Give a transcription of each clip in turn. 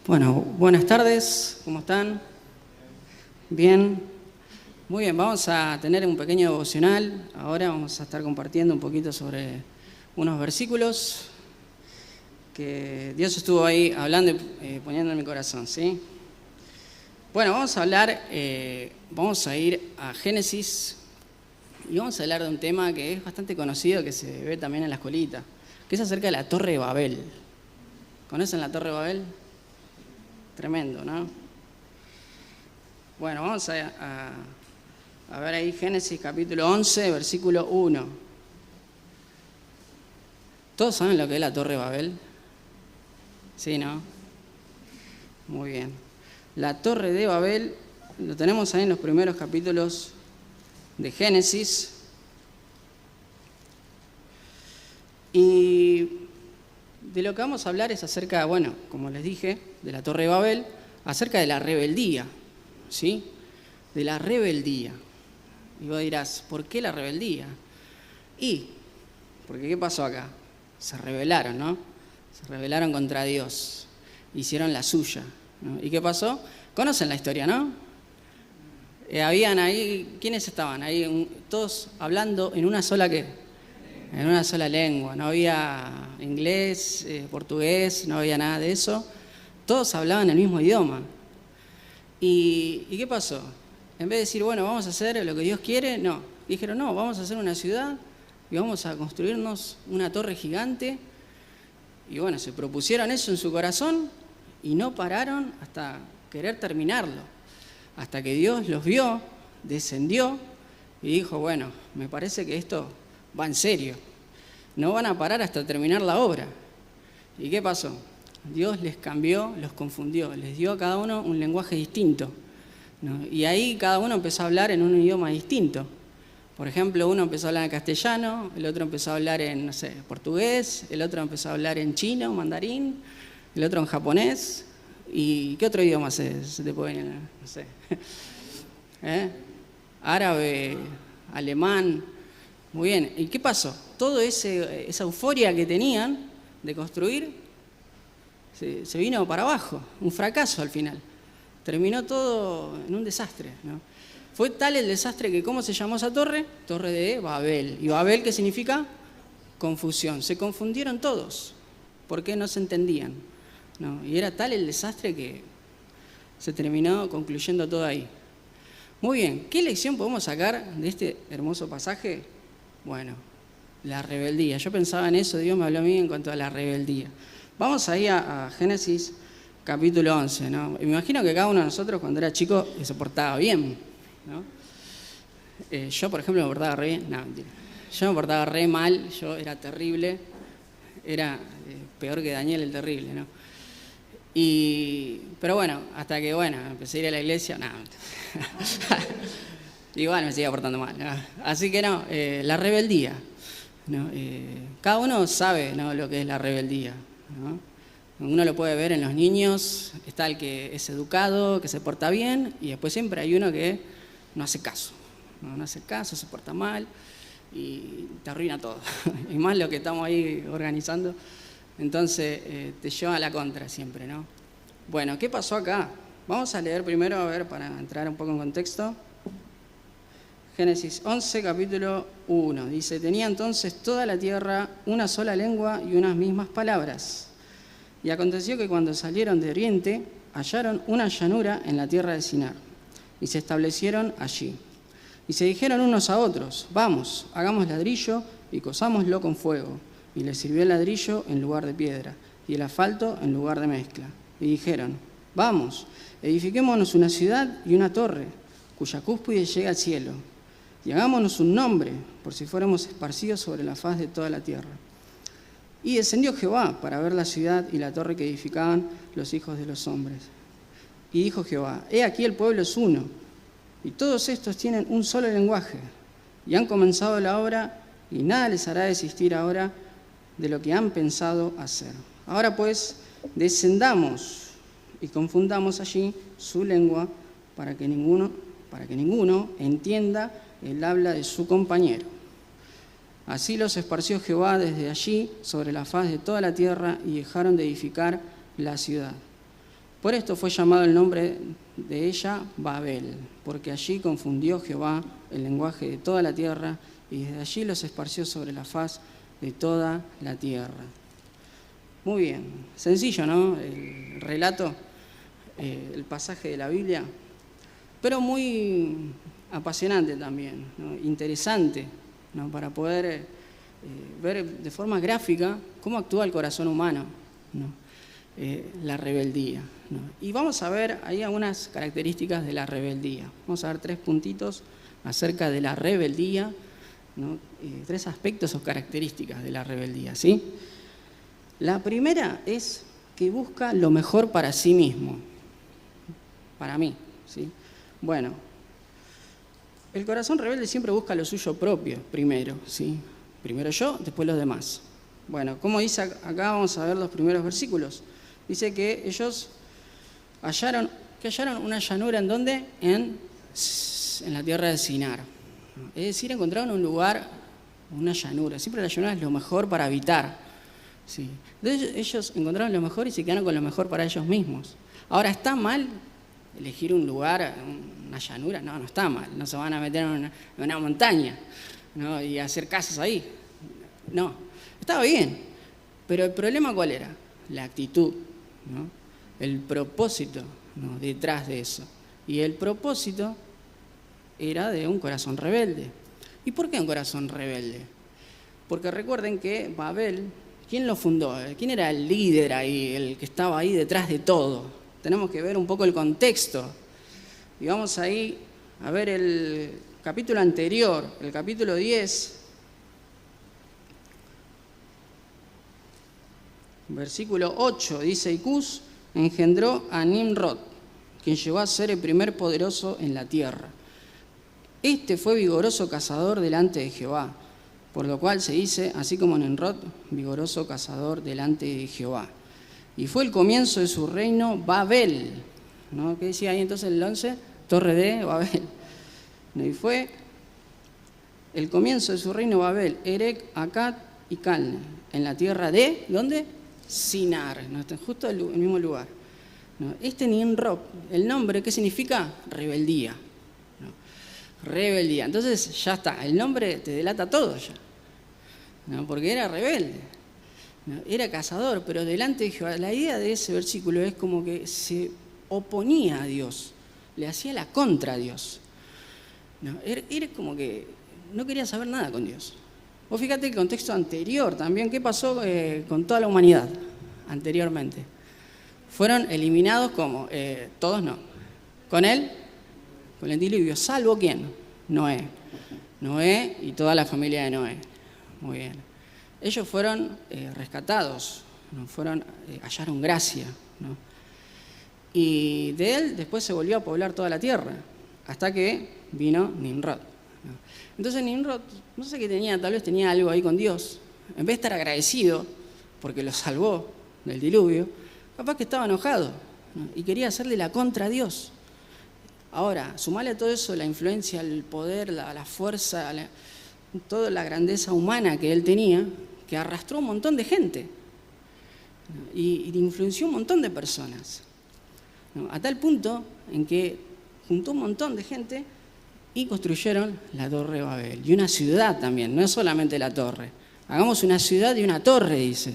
Bueno, buenas tardes, ¿cómo están? Bien, muy bien, vamos a tener un pequeño devocional. Ahora vamos a estar compartiendo un poquito sobre unos versículos que Dios estuvo ahí hablando y poniendo en mi corazón, ¿sí? Bueno, vamos a hablar, vamos a ir a Génesis y vamos a hablar de un tema que es bastante conocido, que se ve también en la escuelita, que es acerca de la Torre de Babel. ¿Conocen la Torre de Babel? Tremendo, ¿no? Bueno, vamos a ver ahí Génesis capítulo 11, versículo 1. ¿Todos saben lo que es la Torre de Babel? Sí, ¿no? Muy bien. La Torre de Babel lo tenemos ahí en los primeros capítulos de Génesis. Y de lo que vamos a hablar es acerca, bueno, como les dije, de la Torre de Babel, acerca de la rebeldía, ¿sí? De la rebeldía. Y vos dirás, ¿por qué la rebeldía? Porque ¿qué pasó acá? Se rebelaron, ¿no? Se rebelaron contra Dios, hicieron la suya, ¿no? ¿Y qué pasó? Conocen la historia, ¿no? Habían ahí, ¿quiénes estaban? Ahí todos hablando en una sola ¿qué? En una sola lengua, no había inglés, portugués, no había nada de eso. Todos hablaban el mismo idioma. ¿Y qué pasó? En vez de decir, bueno, vamos a hacer lo que Dios quiere, no. Dijeron, no, vamos a hacer una ciudad y vamos a construirnos una torre gigante. Y bueno, se propusieron eso en su corazón y no pararon hasta querer terminarlo. Hasta que Dios los vio, descendió y dijo, bueno, me parece que esto va en serio. No van a parar hasta terminar la obra. ¿Y qué pasó? Dios les cambió, los confundió, les dio a cada uno un lenguaje distinto, ¿no? Y ahí cada uno empezó a hablar en un idioma distinto. Por ejemplo, uno empezó a hablar en castellano, el otro empezó a hablar en, no sé, portugués, el otro empezó a hablar en chino, mandarín, el otro en japonés. ¿Y qué otro idioma se te puede venir? No sé. Árabe, alemán. Muy bien. ¿Y qué pasó? Toda esa euforia que tenían de construir se vino para abajo, un fracaso al final. Terminó todo en un desastre, ¿no? Fue tal el desastre que, ¿cómo se llamó esa torre? Torre de Babel. ¿Y Babel qué significa? Confusión. Se confundieron todos porque no se entendían, ¿no? Y era tal el desastre que se terminó concluyendo todo ahí. Muy bien, ¿qué lección podemos sacar de este hermoso pasaje? Bueno, la rebeldía. Yo pensaba en eso, Dios me habló a mí en cuanto a la rebeldía. Vamos ahí a Génesis capítulo 11, ¿no? Me imagino que cada uno de nosotros cuando era chico se portaba bien, ¿no? Yo, por ejemplo, me portaba re bien. No, mentira. Yo me portaba re mal, yo era terrible, era peor que Daniel el terrible, ¿no? Pero bueno, hasta que, bueno, empecé a ir a la iglesia, no. Igual me seguía portando mal, ¿no? Así que no, la rebeldía, ¿no? Cada uno sabe, ¿no?, lo que es la rebeldía, ¿no? Uno lo puede ver en los niños, está el que es educado, que se porta bien, y después siempre hay uno que no hace caso, no hace caso, se porta mal y te arruina todo. Y más lo que estamos ahí organizando, entonces te lleva a la contra siempre, ¿no? Bueno, ¿qué pasó acá? Vamos a leer primero, a ver, para entrar un poco en contexto. Génesis 11, capítulo 1, dice, tenía entonces toda la tierra una sola lengua y unas mismas palabras. Y aconteció que cuando salieron de Oriente, hallaron una llanura en la tierra de Sinar, y se establecieron allí. Y se dijeron unos a otros, vamos, hagamos ladrillo y cosámoslo con fuego. Y les sirvió el ladrillo en lugar de piedra, y el asfalto en lugar de mezcla. Y dijeron, vamos, edifiquémonos una ciudad y una torre, cuya cúspide llega al cielo. Y hagámonos un nombre, por si fuéramos esparcidos sobre la faz de toda la tierra. Y descendió Jehová para ver la ciudad y la torre que edificaban los hijos de los hombres. Y dijo Jehová, he aquí el pueblo es uno, y todos estos tienen un solo lenguaje, y han comenzado la obra, y nada les hará desistir ahora de lo que han pensado hacer. Ahora pues, descendamos y confundamos allí su lengua, para que ninguno entienda el habla de su compañero. Así los esparció Jehová desde allí sobre la faz de toda la tierra y dejaron de edificar la ciudad. Por esto fue llamado el nombre de ella Babel, porque allí confundió Jehová el lenguaje de toda la tierra y desde allí los esparció sobre la faz de toda la tierra. Muy bien, sencillo, ¿no? El relato, el pasaje de la Biblia, pero muy apasionante también, ¿no? Interesante, ¿no? Para poder ver de forma gráfica cómo actúa el corazón humano, ¿no? La rebeldía, ¿no? Y vamos a ver ahí algunas características de la rebeldía. Vamos a ver 3 puntitos acerca de la rebeldía, ¿no? 3 aspectos o características de la rebeldía, ¿sí? La primera es que busca lo mejor para sí mismo, para mí, ¿sí? Bueno, el corazón rebelde siempre busca lo suyo propio primero, ¿sí? Primero yo, después los demás. Bueno, como dice acá, vamos a ver los primeros versículos. Dice que ellos hallaron una llanura, ¿en dónde? En la tierra de Sinar. Es decir, encontraron un lugar, una llanura. Siempre la llanura es lo mejor para habitar, ¿sí? Entonces ellos encontraron lo mejor y se quedaron con lo mejor para ellos mismos. Ahora, ¿está mal elegir un lugar, una llanura? No, no está mal. No se van a meter en una montaña, ¿no? Y hacer casas ahí. No, estaba bien. Pero el problema, ¿cuál era? La actitud, ¿no? El propósito, ¿no? Detrás de eso. Y el propósito era de un corazón rebelde. ¿Y por qué un corazón rebelde? Porque recuerden que Babel, ¿quién lo fundó? ¿Quién era el líder ahí, el que estaba ahí detrás de todo? Tenemos que ver un poco el contexto. Y vamos ahí a ver el capítulo anterior, el capítulo 10, versículo 8, dice: y Cus engendró a Nimrod, quien llegó a ser el primer poderoso en la tierra. Este fue vigoroso cazador delante de Jehová, por lo cual se dice, así como Nimrod, vigoroso cazador delante de Jehová. Y fue el comienzo de su reino Babel, ¿no? ¿Qué decía ahí entonces el 11? Torre de Babel. Y fue el comienzo de su reino Babel, Erec, Akkad y Calne, en la tierra de, ¿dónde? Sinar, ¿no? Justo el mismo lugar, ¿no? Este Nimrod, el nombre, ¿qué significa? Rebeldía, ¿no? Rebeldía. Entonces ya está, el nombre te delata todo ya, ¿no? Porque era rebelde, ¿no? Era cazador, pero delante de Jehová. La idea de ese versículo es como que se oponía a Dios, le hacía la contra a Dios, ¿no? Era como que no quería saber nada con Dios. Vos fíjate el contexto anterior también, ¿qué pasó con toda la humanidad anteriormente? Fueron eliminados como, todos no, con él, con el diluvio, salvo ¿quién? Noé. Noé y toda la familia de Noé. Muy bien. Ellos fueron rescatados, ¿no? Hallaron gracia, ¿no? Y de él después se volvió a poblar toda la tierra, hasta que vino Nimrod, ¿no? Entonces Nimrod, no sé qué tenía, tal vez tenía algo ahí con Dios. En vez de estar agradecido porque lo salvó del diluvio, capaz que estaba enojado, ¿no? Y quería hacerle la contra a Dios. Ahora, sumale a todo eso la influencia, el poder, la fuerza, toda la grandeza humana que él tenía, que arrastró un montón de gente, ¿no? Y influenció un montón de personas, ¿no? A tal punto en que juntó un montón de gente y construyeron la Torre de Babel. Y una ciudad también, no es solamente la torre. Hagamos una ciudad y una torre, dice.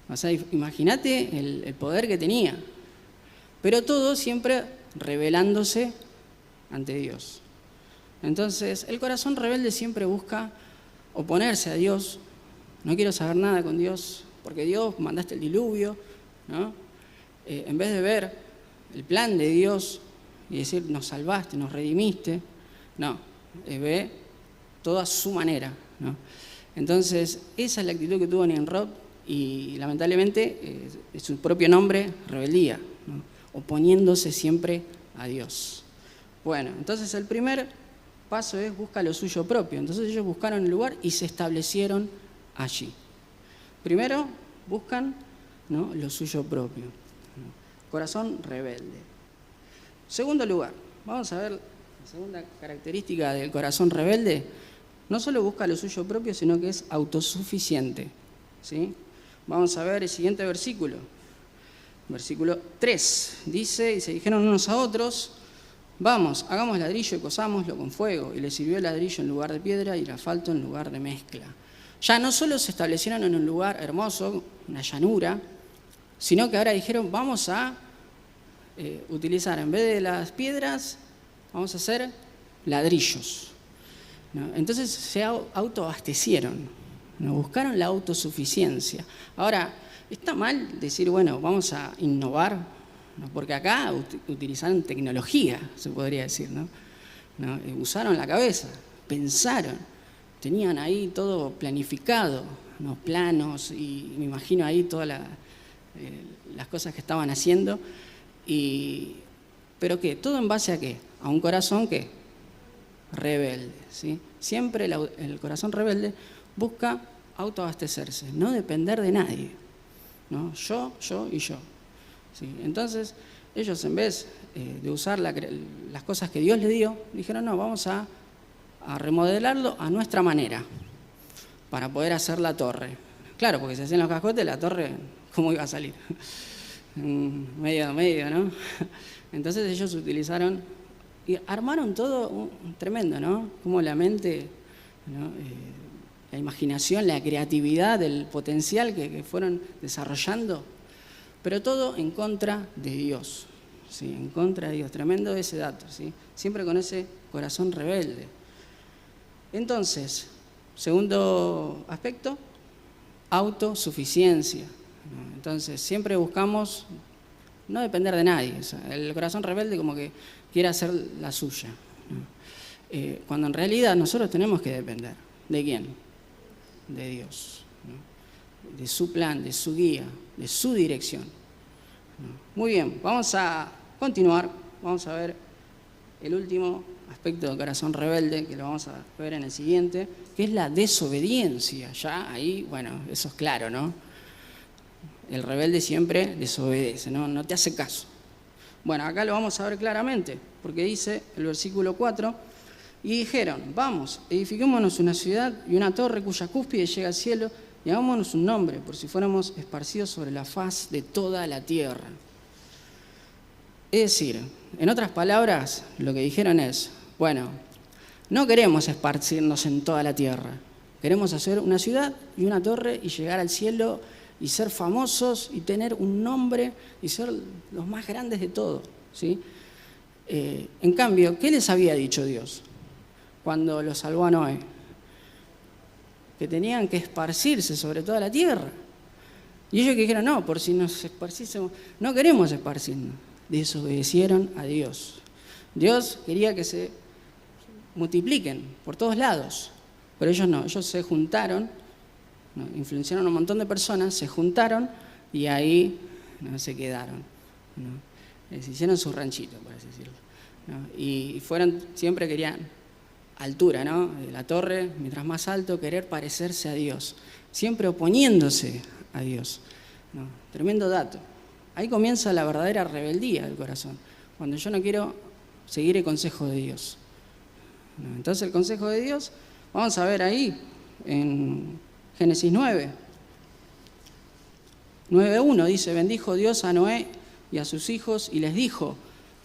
O sea, imagínate el poder que tenía. Pero todo siempre rebelándose ante Dios. Entonces, el corazón rebelde siempre busca oponerse a Dios. No quiero saber nada con Dios, porque Dios mandaste el diluvio, ¿no? En vez de ver el plan de Dios y decir, nos salvaste, nos redimiste, no, ve todo a su manera, ¿no? Entonces, esa es la actitud que tuvo Nimrod y lamentablemente su propio nombre, rebeldía, ¿no? Oponiéndose siempre a Dios. Bueno, entonces el primer paso es busca lo suyo propio. Entonces ellos buscaron el lugar y se establecieron allí. Primero buscan, ¿no?, lo suyo propio, ¿no? Corazón rebelde. Segundo lugar, vamos a ver la segunda característica del corazón rebelde. No solo busca lo suyo propio, sino que es autosuficiente, ¿sí? Vamos a ver el siguiente versículo. Versículo 3 dice, y se dijeron unos a otros, vamos, hagamos ladrillo y cosámoslo con fuego. Y les sirvió el ladrillo en lugar de piedra y el asfalto en lugar de mezcla. Ya no solo se establecieron en un lugar hermoso, una llanura, sino que ahora dijeron, vamos a utilizar, en vez de las piedras, vamos a hacer ladrillos, ¿no? Entonces se autoabastecieron, ¿no? Buscaron la autosuficiencia. Ahora, está mal decir, bueno, vamos a innovar, ¿no? Porque acá utilizaron tecnología, se podría decir, ¿no? Usaron la cabeza, pensaron, tenían ahí todo planificado, ¿no? Planos, y me imagino ahí todas las cosas que estaban haciendo. ¿Pero qué? ¿Todo en base a qué? A un corazón ¿qué? Rebelde, ¿sí? Siempre el corazón rebelde busca autoabastecerse, no depender de nadie, ¿no? Yo y yo, ¿sí? Entonces, ellos en vez de usar las cosas que Dios les dio, dijeron, no, vamos a remodelarlo a nuestra manera, para poder hacer la torre. Claro, porque si hacían los cascotes, la torre, ¿cómo iba a salir? Medio a medio, ¿no? Entonces ellos utilizaron y armaron todo tremendo, ¿no? Como la mente, ¿no? La imaginación, la creatividad, el potencial que fueron desarrollando, pero todo en contra de Dios, ¿sí? En contra de Dios, tremendo ese dato, ¿sí? Siempre con ese corazón rebelde. Entonces, segundo aspecto, autosuficiencia. Entonces, siempre buscamos no depender de nadie. O sea, el corazón rebelde como que quiere hacer la suya, ¿no? Cuando en realidad nosotros tenemos que depender. ¿De quién? De Dios, ¿no? De su plan, de su guía, de su dirección, ¿no? Muy bien, vamos a continuar. Vamos a ver el último aspecto del corazón rebelde, que lo vamos a ver en el siguiente, que es la desobediencia. Ya ahí, bueno, eso es claro, ¿no? El rebelde siempre desobedece, no te hace caso. Bueno, acá lo vamos a ver claramente, porque dice el versículo 4, y dijeron, vamos, edifiquémonos una ciudad y una torre cuya cúspide llega al cielo, y hagámonos un nombre, por si fuéramos esparcidos sobre la faz de toda la tierra. Es decir, en otras palabras, lo que dijeron es, bueno, no queremos esparcirnos en toda la tierra, queremos hacer una ciudad y una torre y llegar al cielo y ser famosos y tener un nombre y ser los más grandes de todo, ¿sí? En cambio, ¿qué les había dicho Dios cuando los salvó a Noé? Que tenían que esparcirse sobre toda la tierra. Y ellos que dijeron, no, por si nos esparcísemos, no queremos esparcirnos. Desobedecieron a Dios. Dios quería que se multipliquen por todos lados, pero ellos no, ellos se juntaron, ¿no? Influenciaron a un montón de personas, se juntaron y ahí no se quedaron, ¿no? Se hicieron su ranchito, por así decirlo, ¿no? Y siempre querían altura, ¿no? La torre, mientras más alto, querer parecerse a Dios, siempre oponiéndose a Dios, ¿no? Tremendo dato. Ahí comienza la verdadera rebeldía del corazón, cuando yo no quiero seguir el consejo de Dios, ¿no? Entonces el consejo de Dios, vamos a ver ahí en Génesis 9:1 dice, bendijo Dios a Noé y a sus hijos y les dijo,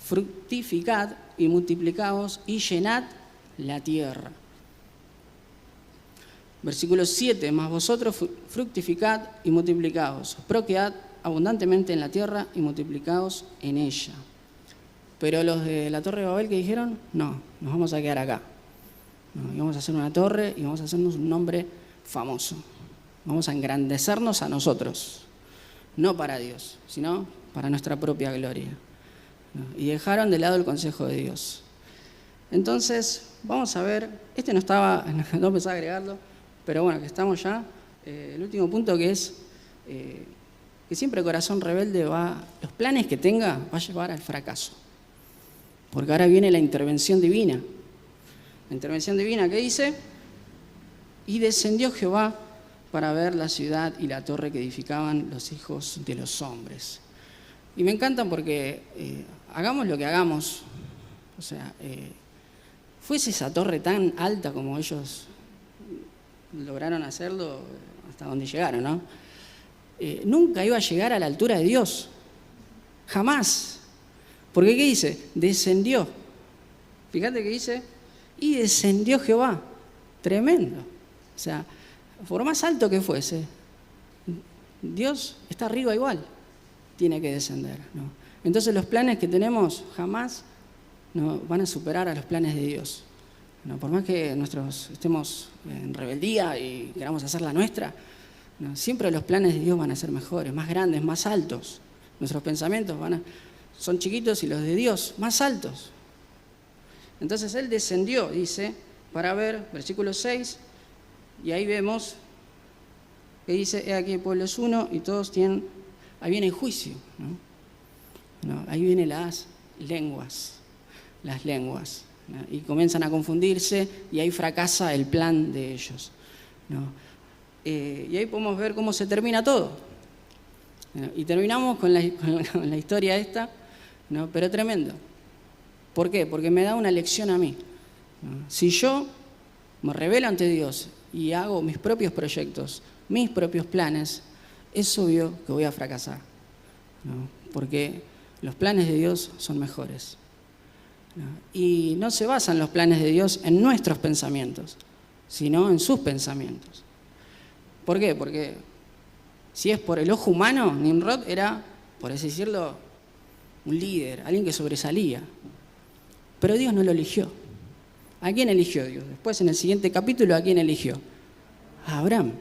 fructificad y multiplicaos y llenad la tierra. Versículo 7, mas vosotros fructificad y multiplicaos, procread abundantemente en la tierra y multiplicaos en ella. Pero los de la Torre de Babel, que dijeron, no, nos vamos a quedar acá. No, y vamos a hacer una torre y vamos a hacernos un nombre famoso. Vamos a engrandecernos a nosotros, no para Dios, sino para nuestra propia gloria, ¿no? Y dejaron de lado el consejo de Dios. Entonces, vamos a ver, no pensaba agregarlo, pero bueno, que estamos ya, el último punto que es que siempre el corazón rebelde los planes que tenga va a llevar al fracaso. Porque ahora viene la intervención divina. La intervención divina que dice, y descendió Jehová para ver la ciudad y la torre que edificaban los hijos de los hombres. Y me encantan porque hagamos lo que hagamos, o sea, fuese esa torre tan alta como ellos lograron hacerlo hasta donde llegaron, ¿no? Nunca iba a llegar a la altura de Dios, Jamás. Porque ¿qué dice? Descendió. Fíjate que dice, y descendió Jehová. Tremendo. O sea, por más alto que fuese, Dios está arriba igual. Tiene que descender, ¿no? Entonces los planes que tenemos jamás no van a superar a los planes de Dios. ¿No? Por más que nosotros estemos en rebeldía y queramos hacer la nuestra, ¿no? Siempre los planes de Dios van a ser mejores, más grandes, más altos. Nuestros pensamientos son chiquitos y los de Dios más altos. Entonces Él descendió, dice, para ver, versículo 6, y ahí vemos que dice, he aquí el pueblo es uno y todos tienen, ahí viene el juicio, ¿no? Ahí vienen las lenguas, ¿no? Y comienzan a confundirse y ahí fracasa el plan de ellos, ¿no? Y ahí podemos ver cómo se termina todo, ¿no? Y terminamos con la historia esta, ¿no? Pero tremendo. ¿Por qué? Porque me da una lección a mí, ¿no? Si yo me rebelo ante Dios y hago mis propios proyectos, mis propios planes, es obvio que voy a fracasar, ¿no? Porque los planes de Dios son mejores, ¿no? Y no se basan los planes de Dios en nuestros pensamientos, sino en sus pensamientos. ¿Por qué? Porque si es por el ojo humano, Nimrod era, por así decirlo, un líder, alguien que sobresalía. Pero Dios no lo eligió. ¿A quién eligió Dios? Después, en el siguiente capítulo, ¿a quién eligió? A Abraham.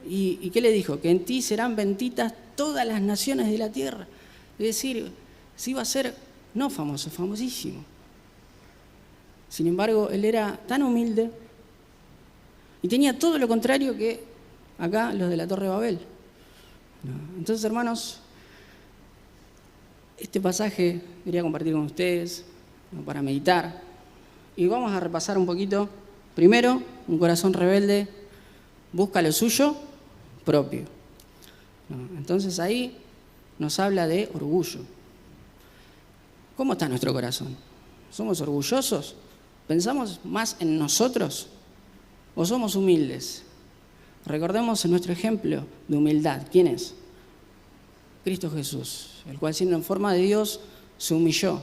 ¿Y qué le dijo? Que en ti serán benditas todas las naciones de la tierra. Es decir, se iba a ser, no famoso, famosísimo. Sin embargo, él era tan humilde y tenía todo lo contrario que acá los de la Torre de Babel. Entonces, hermanos, este pasaje quería compartir con ustedes, ¿no? Para meditar. Y vamos a repasar un poquito. Primero, un corazón rebelde busca lo suyo propio, ¿no? Entonces ahí nos habla de orgullo. ¿Cómo está nuestro corazón? ¿Somos orgullosos? ¿Pensamos más en nosotros? ¿O somos humildes? Recordemos en nuestro ejemplo de humildad. ¿Quién es? Cristo Jesús, el cual siendo en forma de Dios se humilló.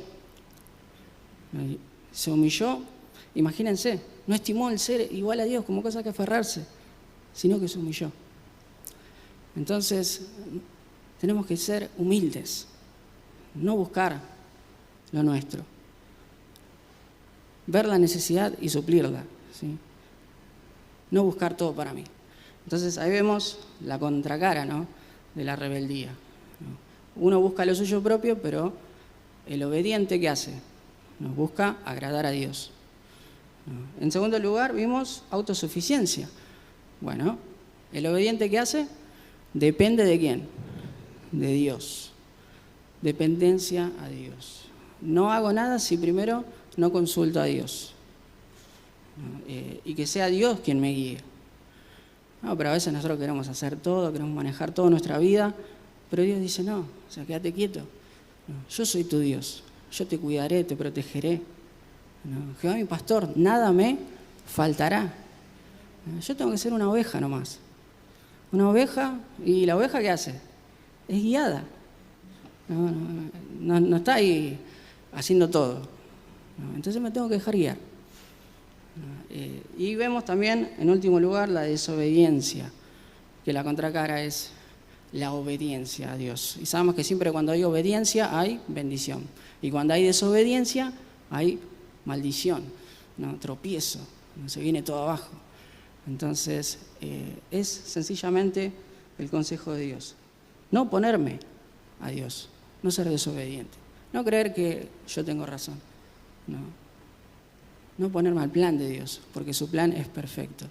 Se humilló, imagínense, no estimó el ser igual a Dios como cosa que aferrarse, sino que se humilló. Entonces, tenemos que ser humildes, no buscar lo nuestro, ver la necesidad y suplirla, ¿sí? No buscar todo para mí. Entonces, ahí vemos la contracara, ¿no?, de la rebeldía, ¿no? Uno busca lo suyo propio, pero el obediente, ¿qué hace? Nos busca agradar a Dios, ¿no? En segundo lugar, vimos autosuficiencia. Bueno, el obediente, ¿qué hace? Depende de quién, de Dios. Dependencia a Dios. No hago nada si primero no consulto a Dios, ¿no? Y que sea Dios quien me guíe. No, pero a veces nosotros queremos hacer todo, queremos manejar toda nuestra vida, pero Dios dice no, o sea, quédate quieto. No, yo soy tu Dios, yo te cuidaré, te protegeré. No, Jehová mi pastor, nada me faltará. No, yo tengo que ser una oveja nomás. Una oveja, y la oveja ¿qué hace? Es guiada. No está ahí haciendo todo. No, entonces me tengo que dejar guiar. Y vemos también, en último lugar, la desobediencia, que la contracara es la obediencia a Dios. Y sabemos que siempre cuando hay obediencia hay bendición. Y cuando hay desobediencia hay maldición, ¿no? Tropiezo, ¿no? Se viene todo abajo. Entonces, es sencillamente el consejo de Dios. No oponerme a Dios, no ser desobediente, no creer que yo tengo razón, no ponerme al plan de Dios, porque su plan es perfecto.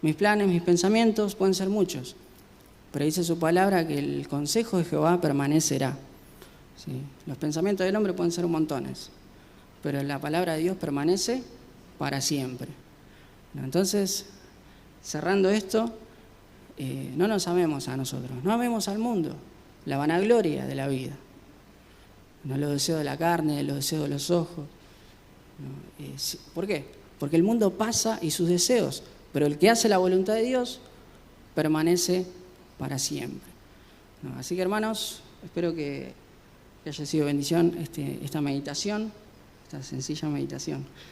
Mis planes, mis pensamientos pueden ser muchos, pero dice su palabra que el consejo de Jehová permanecerá, ¿sí? Los pensamientos del hombre pueden ser montones, pero la palabra de Dios permanece para siempre. Entonces, cerrando esto, no nos amemos a nosotros, no amemos al mundo, la vanagloria de la vida, no los deseos de la carne, los deseos de los ojos. ¿Por qué? Porque el mundo pasa y sus deseos, pero el que hace la voluntad de Dios permanece para siempre. Así que, hermanos, espero que haya sido bendición esta meditación, esta sencilla meditación.